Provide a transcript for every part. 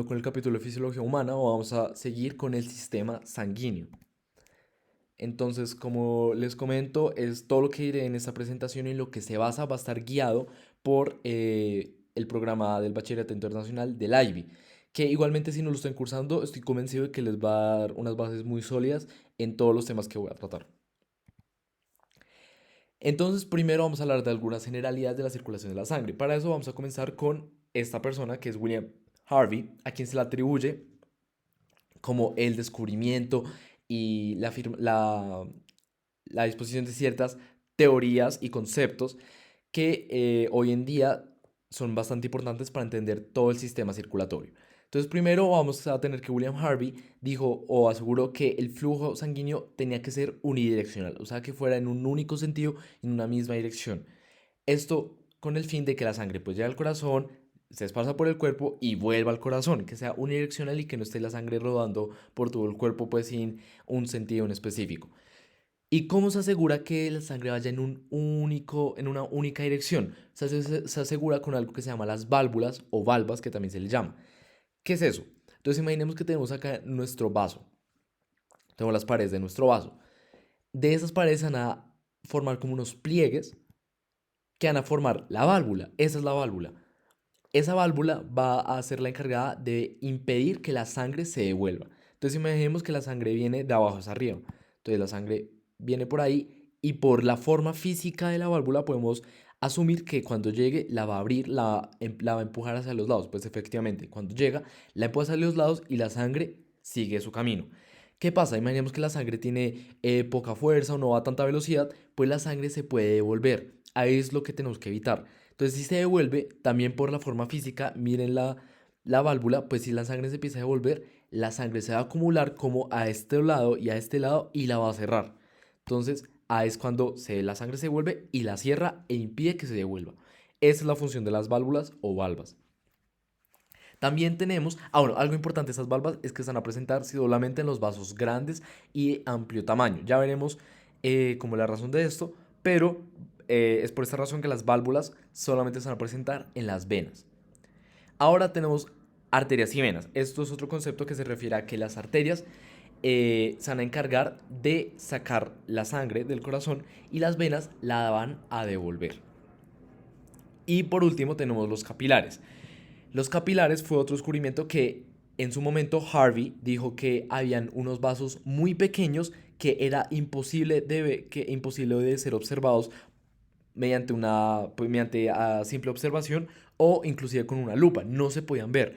Con el capítulo de fisiología humana, vamos a seguir con el sistema sanguíneo. Entonces, como les comento, es todo lo que diré en esta presentación y en lo que se basa va a estar guiado por el programa del Bachillerato Internacional del IB, que igualmente si no lo están cursando, estoy convencido de que les va a dar unas bases muy sólidas en todos los temas que voy a tratar. Entonces, primero vamos a hablar de algunas generalidades de la circulación de la sangre. Para eso vamos a comenzar con esta persona que es William Harvey, a quien se le atribuye como el descubrimiento y la disposición de ciertas teorías y conceptos que hoy en día son bastante importantes para entender todo el sistema circulatorio. Entonces, primero vamos a tener que William Harvey dijo o aseguró que el flujo sanguíneo tenía que ser unidireccional, o sea, que fuera en un único sentido, en una misma dirección. Esto con el fin de que la sangre pues llegue al corazón, se esparza por el cuerpo y vuelva al corazón, que sea unidireccional y que no esté la sangre rodando por todo el cuerpo pues sin un sentido en específico. ¿Y cómo se asegura que la sangre vaya en una única dirección? Se asegura con algo que se llama las válvulas o valvas, que también se le llama. ¿Qué es eso? Entonces imaginemos que tenemos acá nuestro vaso. Tenemos las paredes de nuestro vaso. De esas paredes van a formar como unos pliegues que van a formar la válvula. Esa es la válvula. Esa válvula va a ser la encargada de impedir que la sangre se devuelva. Entonces imaginemos que la sangre viene de abajo hacia arriba. Entonces la sangre viene por ahí y por la forma física de la válvula podemos asumir que cuando llegue la va a abrir, la va a empujar hacia los lados. Pues efectivamente, cuando llega, la empuja hacia los lados y la sangre sigue su camino. ¿Qué pasa? Imaginemos que la sangre tiene poca fuerza o no va a tanta velocidad, pues la sangre se puede devolver. Ahí es lo que tenemos que evitar. Entonces, si se devuelve, también por la forma física, miren la válvula, pues si la sangre se empieza a devolver, la sangre se va a acumular como a este lado y a este lado y la va a cerrar. Entonces, ahí es cuando la sangre se devuelve y la cierra e impide que se devuelva. Esa es la función de las válvulas o valvas. También tenemos, bueno, algo importante de estas valvas es que están a presentar solamente en los vasos grandes y amplio tamaño. Ya veremos como la razón de esto, pero es por esta razón que las válvulas solamente se van a presentar en las venas. Ahora tenemos arterias y venas. Esto es otro concepto que se refiere a que las arterias se van a encargar de sacar la sangre del corazón y las venas la van a devolver. Y por último tenemos los capilares. Los capilares fue otro descubrimiento que en su momento Harvey dijo que habían unos vasos muy pequeños que era imposible de ser observados mediante mediante simple observación o inclusive con una lupa, no se podían ver.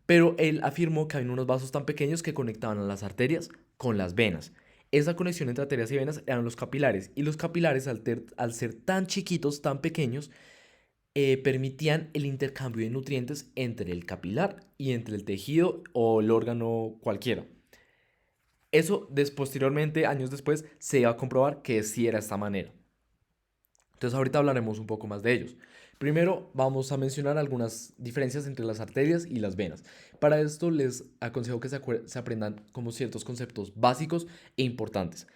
Pero él afirmó que había unos vasos tan pequeños que conectaban a las arterias con las venas. Esa conexión entre arterias y venas eran los capilares. Y los capilares, al ser tan chiquitos, tan pequeños, permitían el intercambio de nutrientes entre el capilar y entre el tejido o el órgano cualquiera. Eso posteriormente, años después, se iba a comprobar que sí era de esta manera. Entonces ahorita hablaremos un poco más de ellos. Primero vamos a mencionar algunas diferencias entre las arterias y las venas. Para esto les aconsejo que se aprendan como ciertos conceptos básicos e importantes.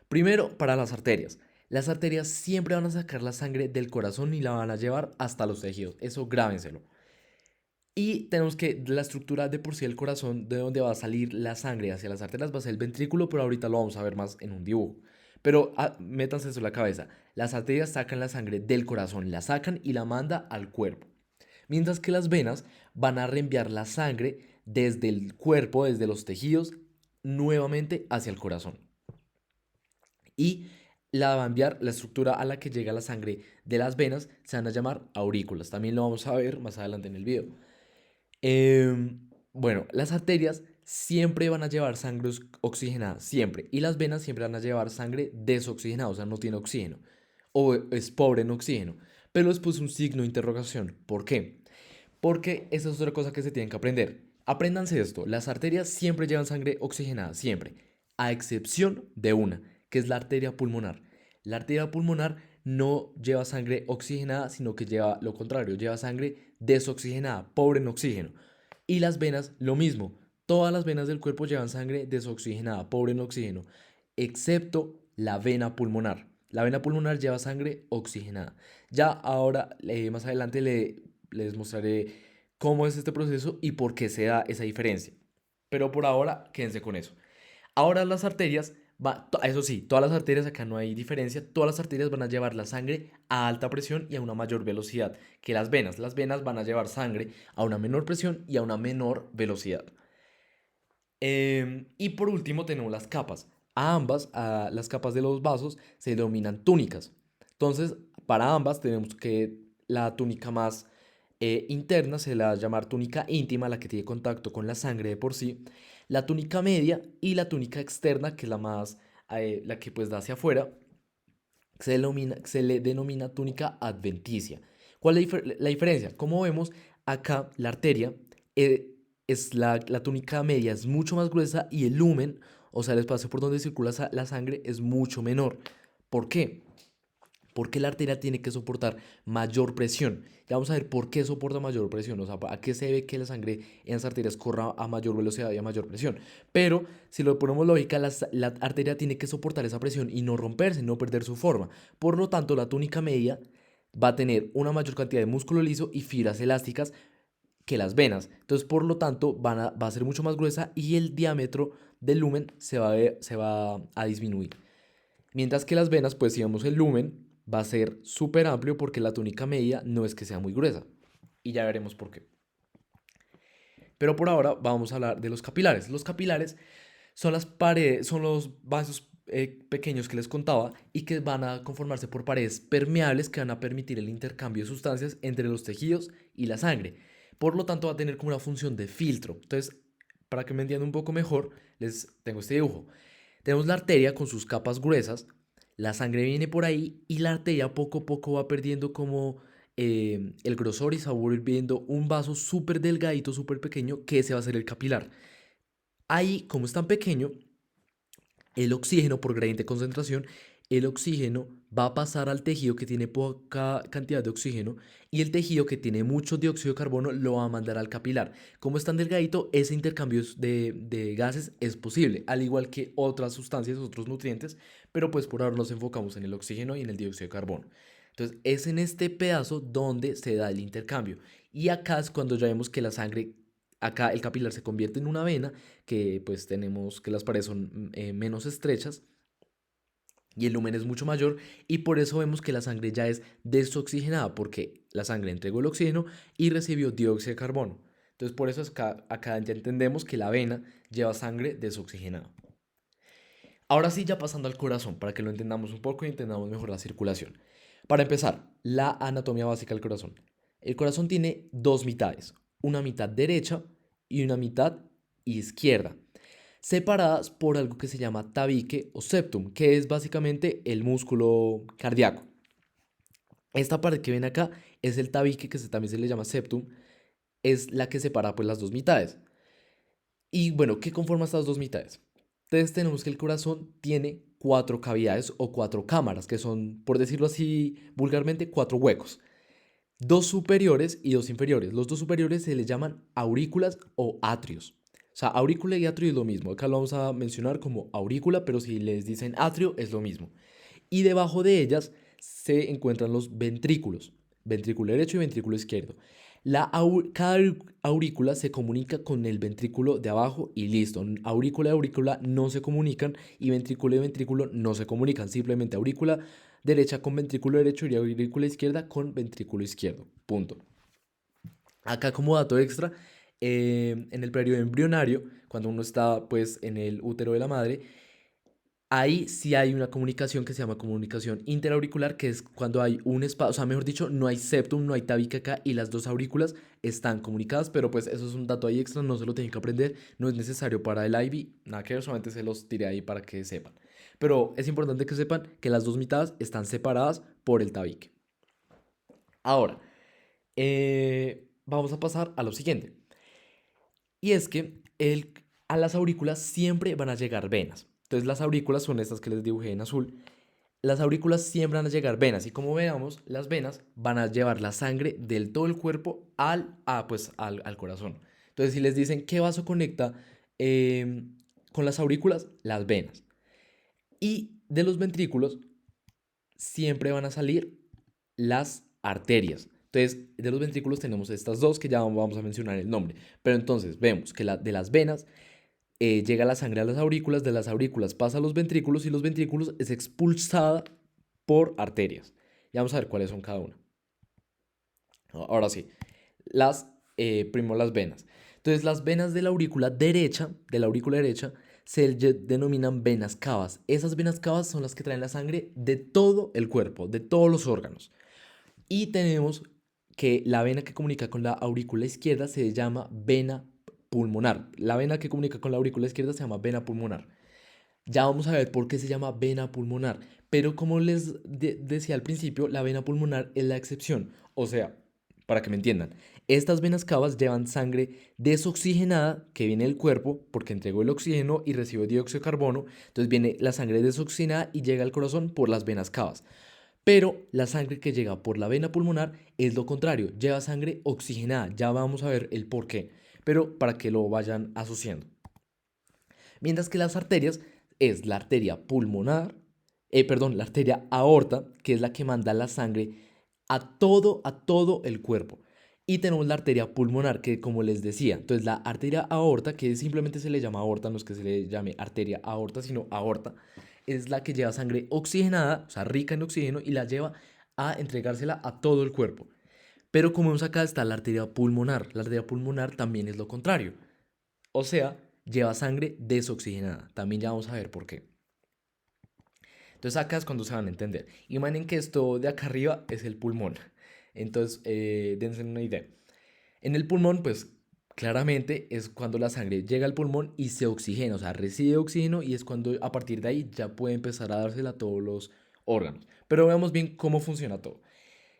Primero, para las arterias. Las arterias siempre van a sacar la sangre del corazón y la van a llevar hasta los tejidos. Eso grábenselo. Y tenemos que la estructura de por sí del corazón, de donde va a salir la sangre hacia las arterias, va a ser el ventrículo, pero ahorita lo vamos a ver más en un dibujo. Pero métanse eso en la cabeza. Las arterias sacan la sangre del corazón, la sacan y la manda al cuerpo. Mientras que las venas van a reenviar la sangre desde el cuerpo, desde los tejidos, nuevamente hacia el corazón. Y la va a enviar la estructura a la que llega la sangre de las venas, se van a llamar aurículas. También lo vamos a ver más adelante en el video. Bueno, las arterias siempre van a llevar sangre oxigenada, siempre. Y las venas siempre van a llevar sangre desoxigenada, o sea, no tiene oxígeno. O es pobre en oxígeno. Pero les puse un signo de interrogación. ¿Por qué? Porque esa es otra cosa que se tienen que aprender. Apréndanse esto. Las arterias siempre llevan sangre oxigenada, siempre. A excepción de una, que es la arteria pulmonar. La arteria pulmonar no lleva sangre oxigenada, sino que lleva lo contrario, lleva sangre desoxigenada, pobre en oxígeno. Y las venas, lo mismo. Todas las venas del cuerpo llevan sangre desoxigenada, pobre en oxígeno, excepto la vena pulmonar. La vena pulmonar lleva sangre oxigenada. Ya ahora, más adelante les mostraré cómo es este proceso y por qué se da esa diferencia. Pero por ahora, quédense con eso. Ahora las arterias, eso sí, todas las arterias, acá no hay diferencia, todas las arterias van a llevar la sangre a alta presión y a una mayor velocidad que las venas. Las venas van a llevar sangre a una menor presión y a una menor velocidad. Y por último tenemos las capas. A las capas de los vasos se denominan túnicas. Entonces, para ambas tenemos que la túnica más interna se la va a llamar túnica íntima, la que tiene contacto con la sangre de por sí. La túnica media y la túnica externa, que es la más, la que pues da hacia afuera, se le denomina túnica adventicia. ¿Cuál es la diferencia? Como vemos, acá la arteria eh, la túnica media es mucho más gruesa y el lumen, o sea, el espacio por donde circula la sangre, es mucho menor. ¿Por qué? Porque la arteria tiene que soportar mayor presión. Ya vamos a ver por qué soporta mayor presión, o sea, a qué se debe que la sangre en las arterias corra a mayor velocidad y a mayor presión. Pero si lo ponemos lógica, la arteria tiene que soportar esa presión y no romperse, no perder su forma. Por lo tanto, la túnica media va a tener una mayor cantidad de músculo liso y fibras elásticas que las venas. Entonces, por lo tanto, va a ser mucho más gruesa y el diámetro del lumen se va a disminuir. Mientras que las venas, pues si vemos el lumen, va a ser súper amplio porque la túnica media no es que sea muy gruesa. Y ya veremos por qué. Pero por ahora vamos a hablar de los capilares. Los capilares son las paredes, son los vasos pequeños que les contaba y que van a conformarse por paredes permeables que van a permitir el intercambio de sustancias entre los tejidos y la sangre. Por lo tanto, va a tener como una función de filtro. Entonces, para que me entiendan un poco mejor, les tengo este dibujo. Tenemos la arteria con sus capas gruesas, la sangre viene por ahí y la arteria poco a poco va perdiendo como el grosor y se va volviendo un vaso súper delgadito, súper pequeño, que ese va a ser el capilar. Ahí, como es tan pequeño, el oxígeno por gradiente de concentración, el oxígeno va a pasar al tejido que tiene poca cantidad de oxígeno y el tejido que tiene mucho dióxido de carbono lo va a mandar al capilar. Como es tan delgadito, ese intercambio de gases es posible, al igual que otras sustancias, otros nutrientes, pero pues por ahora nos enfocamos en el oxígeno y en el dióxido de carbono. Entonces es en este pedazo donde se da el intercambio. Y acá es cuando ya vemos que la sangre, acá el capilar se convierte en una vena, que pues tenemos que las paredes son menos estrechas y el lumen es mucho mayor y por eso vemos que la sangre ya es desoxigenada porque la sangre entregó el oxígeno y recibió dióxido de carbono. Entonces por eso acá ya entendemos que la vena lleva sangre desoxigenada. Ahora sí, ya pasando al corazón, para que lo entendamos un poco y entendamos mejor la circulación. Para empezar, la anatomía básica del corazón. El corazón tiene dos mitades, una mitad derecha y una mitad izquierda, separadas por algo que se llama tabique o septum, que es básicamente el músculo cardíaco. Esta parte que ven acá es el tabique, que también se le llama septum, es la que separa pues las dos mitades. Y bueno, ¿qué conforma estas dos mitades? Entonces tenemos que el corazón tiene cuatro cavidades o cuatro cámaras, que son, por decirlo así vulgarmente, cuatro huecos. Dos superiores y dos inferiores. Los dos superiores se les llaman aurículas o atrios. O sea, aurícula y atrio es lo mismo. Acá lo vamos a mencionar como aurícula, pero si les dicen atrio es lo mismo. Y debajo de ellas se encuentran los ventrículos, ventrículo derecho y ventrículo izquierdo. Cada aurícula se comunica con el ventrículo de abajo y listo. Aurícula y aurícula no se comunican y ventrículo y ventrículo no se comunican. Simplemente aurícula derecha con ventrículo derecho y aurícula izquierda con ventrículo izquierdo. Punto. Acá como dato extra, en el periodo embrionario, cuando uno está pues en el útero de la madre, ahí sí hay una comunicación que se llama comunicación interauricular, que es cuando hay un espacio, o sea, mejor dicho, no hay septum, no hay tabique acá y las dos aurículas están comunicadas, pero pues eso es un dato ahí extra, no se lo tienen que aprender, no es necesario para el IB, nada que ver, solamente se los tiré ahí para que sepan. Pero es importante que sepan que las dos mitades están separadas por el tabique. Ahora, vamos a pasar a lo siguiente. Y es que a las aurículas siempre van a llegar venas. Entonces las aurículas son estas que les dibujé en azul. Las aurículas siempre van a llegar venas y como veamos, las venas van a llevar la sangre del todo el cuerpo al corazón. Entonces si les dicen qué vaso conecta con las aurículas, las venas. Y de los ventrículos siempre van a salir las arterias. Entonces, de los ventrículos tenemos estas dos que ya vamos a mencionar el nombre. Pero entonces vemos que de las venas llega la sangre a las aurículas, de las aurículas pasa a los ventrículos y los ventrículos es expulsada por arterias. Y vamos a ver cuáles son cada una. Ahora sí, primero las venas. Entonces, las venas de la aurícula derecha, se denominan venas cavas. Esas venas cavas son las que traen la sangre de todo el cuerpo, de todos los órganos. Y tenemos que la vena que comunica con la aurícula izquierda se llama vena pulmonar. La vena que comunica con la aurícula izquierda se llama vena pulmonar. Ya vamos a ver por qué se llama vena pulmonar. Pero como les decía al principio, la vena pulmonar es la excepción. O sea, para que me entiendan, estas venas cavas llevan sangre desoxigenada que viene del cuerpo porque entregó el oxígeno y recibe dióxido de carbono. Entonces viene la sangre desoxigenada y llega al corazón por las venas cavas. Pero la sangre que llega por la vena pulmonar es lo contrario, lleva sangre oxigenada. Ya vamos a ver el por qué, pero para que lo vayan asociando. Mientras que las arterias es la arteria pulmonar, la arteria aorta, que es la que manda la sangre a todo el cuerpo. Y tenemos la arteria pulmonar, que como les decía, entonces la arteria aorta, que simplemente se le llama aorta, no es que se le llame arteria aorta, sino aorta, es la que lleva sangre oxigenada, o sea, rica en oxígeno, y la lleva a entregársela a todo el cuerpo. Pero como vemos acá está la arteria pulmonar. La arteria pulmonar también es lo contrario. O sea, lleva sangre desoxigenada. También ya vamos a ver por qué. Entonces acá es cuando se van a entender. Imaginen que esto de acá arriba es el pulmón. Entonces, dense una idea. En el pulmón, pues claramente es cuando la sangre llega al pulmón y se oxigena, o sea, recibe oxígeno y es cuando a partir de ahí ya puede empezar a dársela a todos los órganos. Pero veamos bien cómo funciona todo.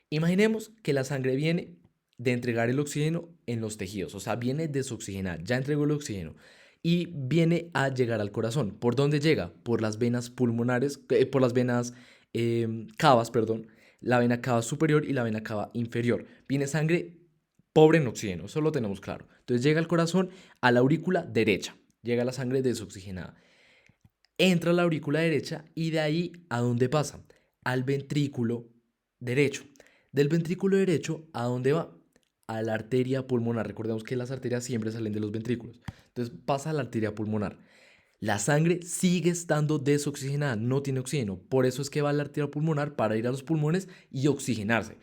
Imaginemos que la sangre viene de entregar el oxígeno en los tejidos, o sea, viene desoxigenada, ya entregó el oxígeno y viene a llegar al corazón. ¿Por dónde llega? Por las venas pulmonares, por las venas cavas, perdón, la vena cava superior y la vena cava inferior. Viene sangre pobre en oxígeno, eso lo tenemos claro. Entonces llega al corazón, a la aurícula derecha, llega la sangre desoxigenada. Entra a la aurícula derecha y de ahí, ¿a dónde pasa? Al ventrículo derecho. Del ventrículo derecho, ¿a dónde va? A la arteria pulmonar. Recordemos que las arterias siempre salen de los ventrículos. Entonces pasa a la arteria pulmonar. La sangre sigue estando desoxigenada, no tiene oxígeno. Por eso es que va a la arteria pulmonar para ir a los pulmones y oxigenarse.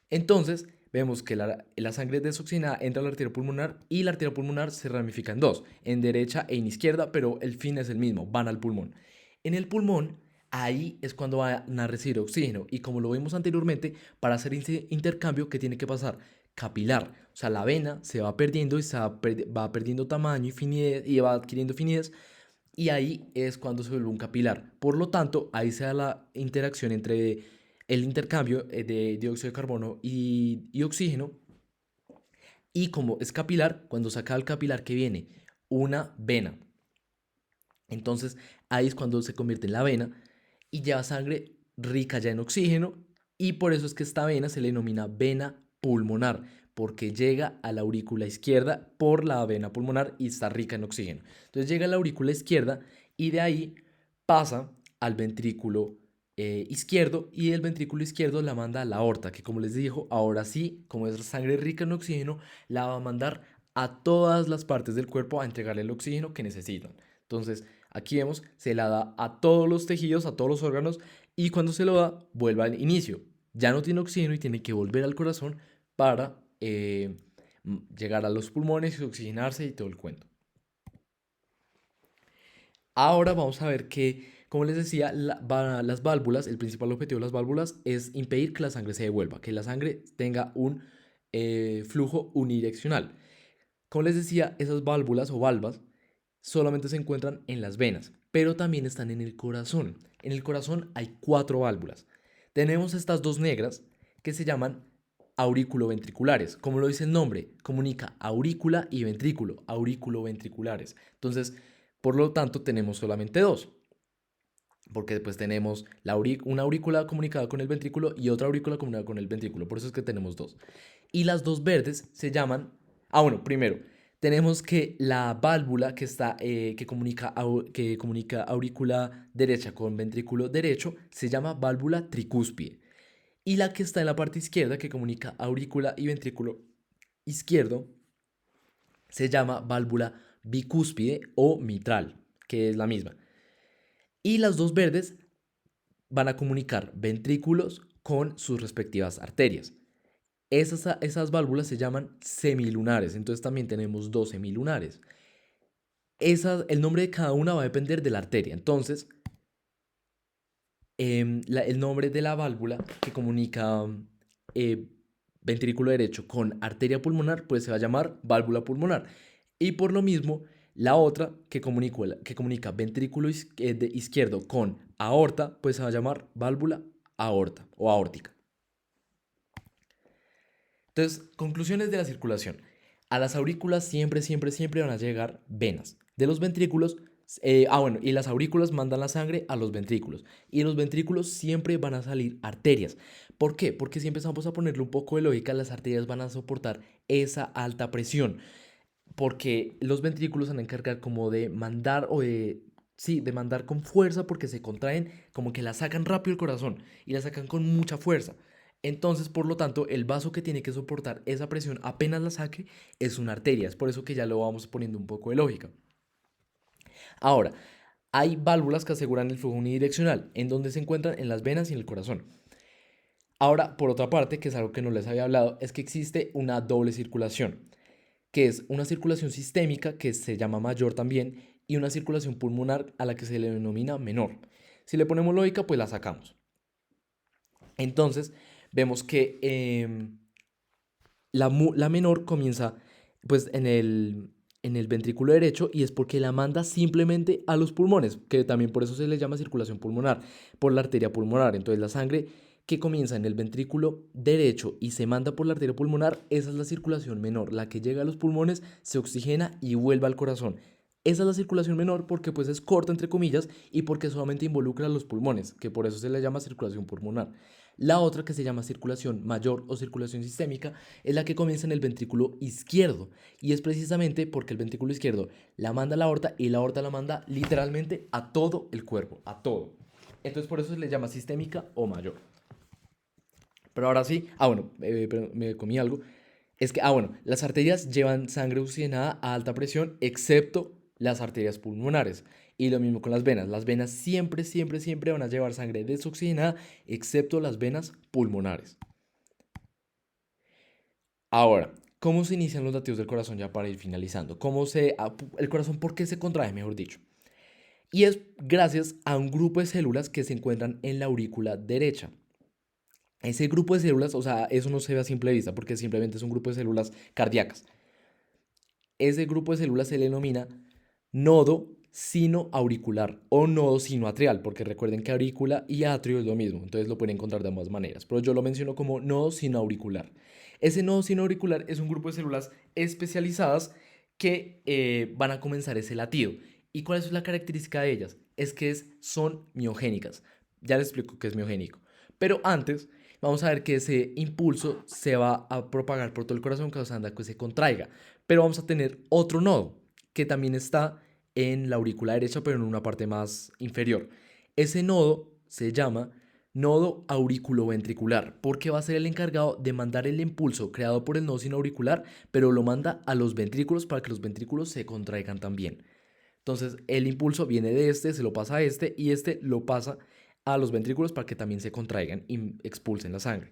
Entonces, vemos que la sangre desoxigenada entra a la arteria pulmonar y la arteria pulmonar se ramifica en dos, en derecha e en izquierda, pero el fin es el mismo, van al pulmón. En el pulmón, ahí es cuando van a recibir oxígeno y como lo vimos anteriormente, para hacer ese intercambio, ¿qué tiene que pasar? Capilar, o sea, la vena se va perdiendo y va perdiendo tamaño y finidez y va adquiriendo finidez y ahí es cuando se vuelve un capilar. Por lo tanto, ahí se da la interacción entre el intercambio de dióxido de carbono y oxígeno. Y como es capilar, cuando se acaba el capilar que viene una vena. Entonces ahí es cuando se convierte en la vena y lleva sangre rica ya en oxígeno. Y por eso es que esta vena se le denomina vena pulmonar, porque llega a la aurícula izquierda por la vena pulmonar y está rica en oxígeno. Entonces llega a la aurícula izquierda y de ahí pasa al ventrículo izquierdo y el ventrículo izquierdo la manda a la aorta, que como les dijo, ahora sí, como es sangre rica en oxígeno, la va a mandar a todas las partes del cuerpo a entregarle el oxígeno que necesitan. Entonces, aquí vemos, se la da a todos los tejidos, a todos los órganos, y cuando se lo da, vuelve al inicio. Ya no tiene oxígeno y tiene que volver al corazón para llegar a los pulmones y oxigenarse y todo el cuento. Ahora vamos a ver que, como les decía, las válvulas, el principal objetivo de las válvulas es impedir que la sangre se devuelva, que la sangre tenga un flujo unidireccional. Como les decía, esas válvulas o valvas solamente se encuentran en las venas, pero también están en el corazón. En el corazón hay 4 válvulas. Tenemos estas dos negras que se llaman auriculoventriculares. Como lo dice el nombre, comunica aurícula y ventrículo, auriculoventriculares. Entonces, por lo tanto, tenemos solamente dos. Porque después tenemos una aurícula comunicada con el ventrículo y otra aurícula comunicada con el ventrículo. Por eso es que tenemos dos. Y las dos verdes se llaman... bueno, primero, tenemos que la válvula que comunica aurícula derecha con ventrículo derecho se llama válvula tricúspide. Y la que está en la parte izquierda, que comunica aurícula y ventrículo izquierdo, se llama válvula bicúspide o mitral, que es la misma. Y las dos verdes van a comunicar ventrículos con sus respectivas arterias. Esas válvulas se llaman semilunares, entonces también tenemos dos semilunares. El nombre de cada una va a depender de la arteria. Entonces, el nombre de la válvula que comunica eh, ventrículo derecho con arteria pulmonar, pues se va a llamar válvula pulmonar. Y por lo mismo, la otra que comunica ventrículo izquierdo con aorta, pues se va a llamar válvula aorta o aórtica. Entonces, conclusiones de la circulación. A las aurículas siempre, siempre, siempre van a llegar venas. De los ventrículos, y las aurículas mandan la sangre a los ventrículos. Y de los ventrículos siempre van a salir arterias. ¿Por qué? Porque si empezamos a ponerle un poco de lógica, las arterias van a soportar esa alta presión. Porque los ventrículos van a encargar como de mandar de mandar con fuerza porque se contraen, como que la sacan rápido el corazón y la sacan con mucha fuerza. Entonces, por lo tanto, el vaso que tiene que soportar esa presión apenas la saque es una arteria. Es por eso que ya lo vamos poniendo un poco de lógica. Ahora, hay válvulas que aseguran el flujo unidireccional, en donde se encuentran en las venas y en el corazón. Ahora, por otra parte, que es algo que no les había hablado, es que existe una doble circulación, que es una circulación sistémica, que se llama mayor también, y una circulación pulmonar a la que se le denomina menor. Si le ponemos lógica, pues la sacamos. Entonces, vemos que la menor comienza pues en el ventrículo derecho y es porque la manda simplemente a los pulmones, que también por eso se le llama circulación pulmonar, por la arteria pulmonar. Entonces la sangre que comienza en el ventrículo derecho y se manda por la arteria pulmonar, esa es la circulación menor, la que llega a los pulmones, se oxigena y vuelve al corazón. Esa es la circulación menor porque pues es corta entre comillas y porque solamente involucra a los pulmones, que por eso se le llama circulación pulmonar. La otra, que se llama circulación mayor o circulación sistémica, es la que comienza en el ventrículo izquierdo. Y es precisamente porque el ventrículo izquierdo la manda a la aorta y la aorta la manda literalmente a todo el cuerpo, a todo. Entonces por eso se le llama sistémica o mayor. Pero ahora sí, pero me comí algo. Es que, las arterias llevan sangre oxigenada a alta presión, excepto las arterias pulmonares. Y lo mismo con las venas. Las venas siempre, siempre, siempre van a llevar sangre desoxigenada, excepto las venas pulmonares. Ahora, ¿cómo se inician los latidos del corazón ya para ir finalizando? El corazón, ¿por qué se contrae, mejor dicho? Y es gracias a un grupo de células que se encuentran en la aurícula derecha. Ese grupo de células, o sea, eso no se ve a simple vista porque simplemente es un grupo de células cardíacas. Ese grupo de células se le denomina nodo sinoauricular o nodo sinoatrial, porque recuerden que aurícula y atrio es lo mismo, entonces lo pueden encontrar de ambas maneras, pero yo lo menciono como nodo sinoauricular. Ese nodo sinoauricular es un grupo de células especializadas que van a comenzar ese latido. ¿Y cuál es la característica de ellas? Es que son miogénicas. Ya les explico qué es miogénico. Pero antes, vamos a ver que ese impulso se va a propagar por todo el corazón causando que se contraiga. Pero vamos a tener otro nodo que también está en la aurícula derecha, pero en una parte más inferior. Ese nodo se llama nodo auriculoventricular, porque va a ser el encargado de mandar el impulso creado por el nodo sinoauricular, pero lo manda a los ventrículos para que los ventrículos se contraigan también. Entonces, el impulso viene de se lo pasa a y este lo pasa a los ventrículos para que también se contraigan y expulsen la sangre.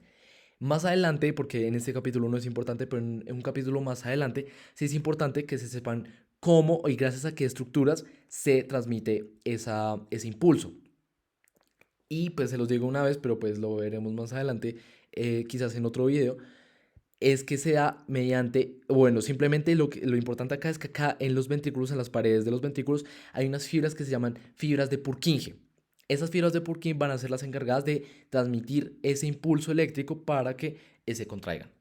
Más adelante, porque en este capítulo no es importante, pero en un capítulo más adelante sí es importante que se sepan cómo y gracias a qué estructuras se transmite ese impulso. Y pues se los digo una vez, pero pues lo veremos más adelante, quizás en otro video, es que sea mediante, bueno, simplemente lo importante acá es que acá en los ventrículos, en las paredes de los ventrículos, hay unas fibras que se llaman fibras de Purkinje. Esas fibras de Purkinje van a ser las encargadas de transmitir ese impulso eléctrico para que se contraigan.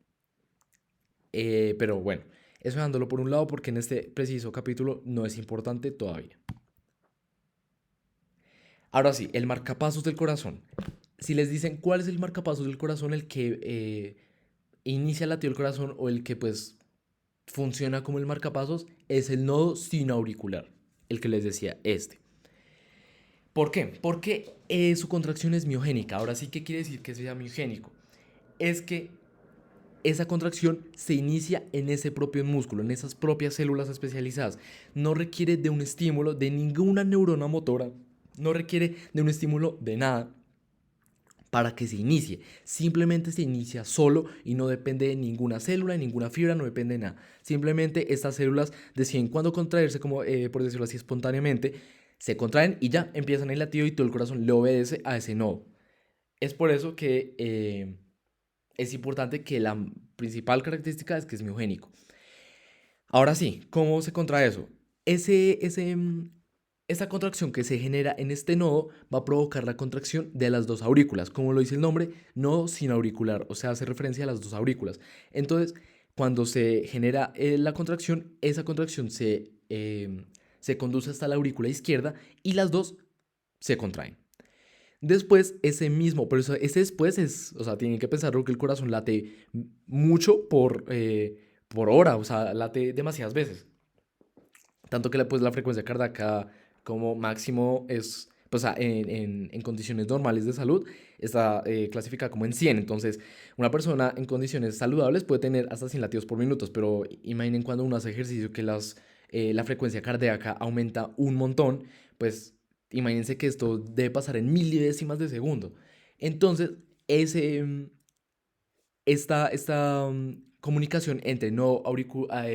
Pero bueno, eso dejándolo por un lado porque en este preciso capítulo no es importante todavía. Ahora sí, el marcapasos del corazón. Si les dicen cuál es el marcapasos del corazón, el que inicia el latido del corazón o el que pues funciona como el marcapasos, es el nodo sinoauricular, el que les decía este. ¿Por qué? Porque su contracción es miogénica. Ahora sí, ¿qué quiere decir que sea miogénico? es que esa contracción se inicia en ese propio músculo, en esas propias células especializadas. No requiere de un estímulo de ninguna neurona motora, no requiere de un estímulo de nada para que se inicie. Simplemente se inicia solo y no depende de ninguna célula, de ninguna fibra, no depende de nada. Simplemente estas células deciden cuándo contraerse, como por decirlo así, espontáneamente, se contraen y ya empiezan el latido y todo el corazón le obedece a ese nodo. Es por eso que es importante que la principal característica es que es miogénico. Ahora sí, ¿cómo se contrae eso? Esa contracción que se genera en este nodo va a provocar la contracción de las dos aurículas. Como lo dice el nombre, nodo sinauricular, o sea, hace referencia a las dos aurículas. Entonces, cuando se genera la contracción, esa contracción se conduce hasta la aurícula izquierda y las dos se contraen. Después, ese mismo, pero ese después es, o sea, tienen que pensarlo que el corazón late mucho por hora, o sea, late demasiadas veces. Tanto que pues, la frecuencia cardíaca como máximo es, pues en condiciones normales de salud, está clasificada como en 100. Entonces, una persona en condiciones saludables puede tener hasta 100 latidos por minuto, pero imaginen cuando uno hace ejercicio que la frecuencia cardíaca aumenta un montón, pues imagínense que esto debe pasar en milésimas de segundo. Entonces, ese, comunicación entre nodo auricular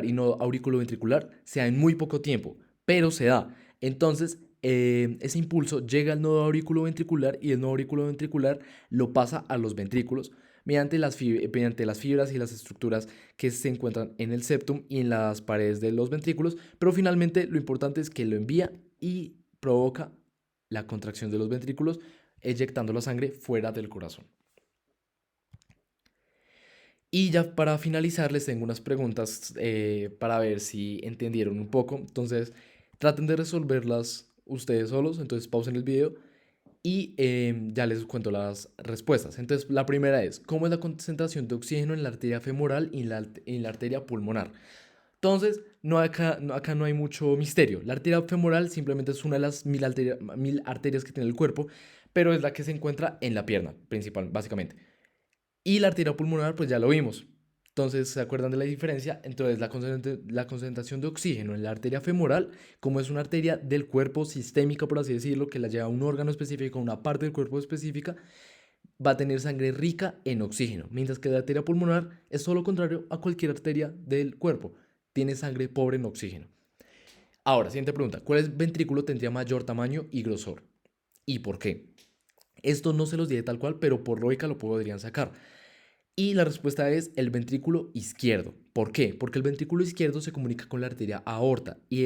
y nodo auriculoventricular se da en muy poco tiempo, pero se da. Entonces, ese impulso llega al nodo auriculoventricular y el nodo auriculoventricular lo pasa a los ventrículos mediante las fibras y las estructuras que se encuentran en el septum y en las paredes de los ventrículos, pero finalmente lo importante es que lo envía y provoca la contracción de los ventrículos, eyectando la sangre fuera del corazón. Y ya para finalizar les tengo unas preguntas para ver si entendieron un poco. Entonces traten de resolverlas ustedes solos. Entonces pausen el video y ya les cuento las respuestas. Entonces la primera es, ¿cómo es la concentración de oxígeno en la arteria femoral y en la arteria pulmonar? Entonces, acá no hay mucho misterio. La arteria femoral simplemente es una de las mil arterias que tiene el cuerpo, pero es la que se encuentra en la pierna, principal, básicamente. Y la arteria pulmonar, pues ya lo vimos. Entonces, ¿se acuerdan de la diferencia? Entonces, la concentración de oxígeno en la arteria femoral, como es una arteria del cuerpo sistémica, por así decirlo, que la lleva a un órgano específico, a una parte del cuerpo específica, va a tener sangre rica en oxígeno, mientras que la arteria pulmonar es todo lo contrario a cualquier arteria del cuerpo, tiene sangre pobre en oxígeno. Ahora, siguiente pregunta, ¿cuál ventrículo tendría mayor tamaño y grosor? ¿Y por qué? Esto no se los diré tal cual, pero por lógica lo podrían sacar. Y la respuesta es el ventrículo izquierdo. ¿Por qué? Porque el ventrículo izquierdo se comunica con la arteria aorta. ¿Y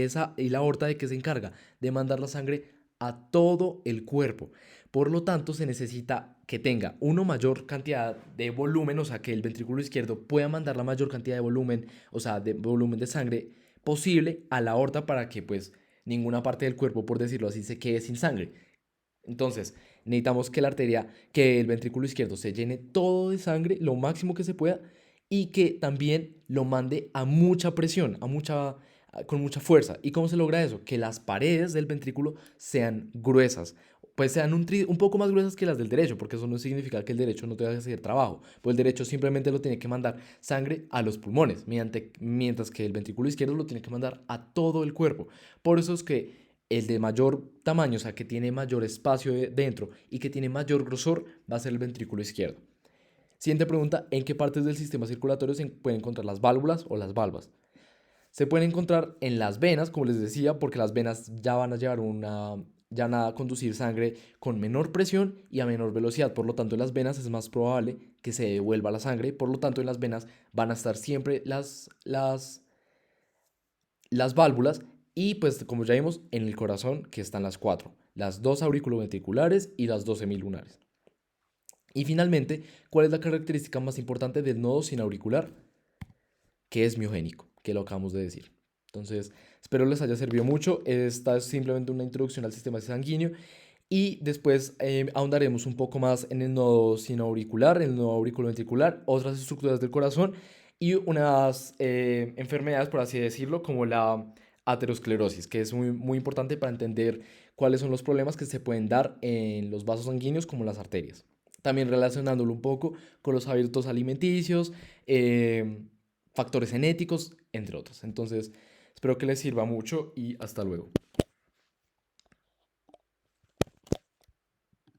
la aorta de qué se encarga? De mandar la sangre a todo el cuerpo. Por lo tanto, se necesita que tenga una mayor cantidad de volumen, o sea, que el ventrículo izquierdo pueda mandar la mayor cantidad de volumen, o sea, de volumen de sangre posible a la aorta para que pues ninguna parte del cuerpo, por decirlo así, se quede sin sangre. Entonces, necesitamos que el ventrículo izquierdo se llene todo de sangre, lo máximo que se pueda, y que también lo mande a mucha presión, con mucha fuerza. ¿Y cómo se logra eso? Que las paredes del ventrículo sean gruesas, pues sean un poco más gruesas que las del derecho, porque eso no significa que el derecho no tenga que hacer trabajo, pues el derecho simplemente lo tiene que mandar sangre a los pulmones, mientras que el ventrículo izquierdo lo tiene que mandar a todo el cuerpo. Por eso es que el de mayor tamaño, o sea, que tiene mayor espacio dentro y que tiene mayor grosor, va a ser el ventrículo izquierdo. Siguiente pregunta, ¿en qué partes del sistema circulatorio se pueden encontrar las válvulas o las valvas? Se pueden encontrar en las venas, como les decía, porque las venas ya van a ya van a conducir sangre con menor presión y a menor velocidad. Por lo tanto, en las venas es más probable que se devuelva la sangre. Por lo tanto, en las venas van a estar siempre las válvulas y pues como ya vimos en el corazón que están las cuatro, las dos auriculoventriculares y las dos semilunares. Y finalmente, ¿cuál es la característica más importante del nodo sinauricular? Que es miogénico, que lo acabamos de decir. Entonces, espero les haya servido mucho. Esta es simplemente una introducción al sistema sanguíneo y después ahondaremos un poco más en el nodo sinauricular, el nodo auriculoventricular, otras estructuras del corazón y unas enfermedades, por así decirlo, como la aterosclerosis, que es muy importante para entender cuáles son los problemas que se pueden dar en los vasos sanguíneos como las arterias. también relacionándolo un poco con los hábitos alimenticios, eh, factores genéticos, entre otros. Entonces, espero que les sirva mucho y hasta luego.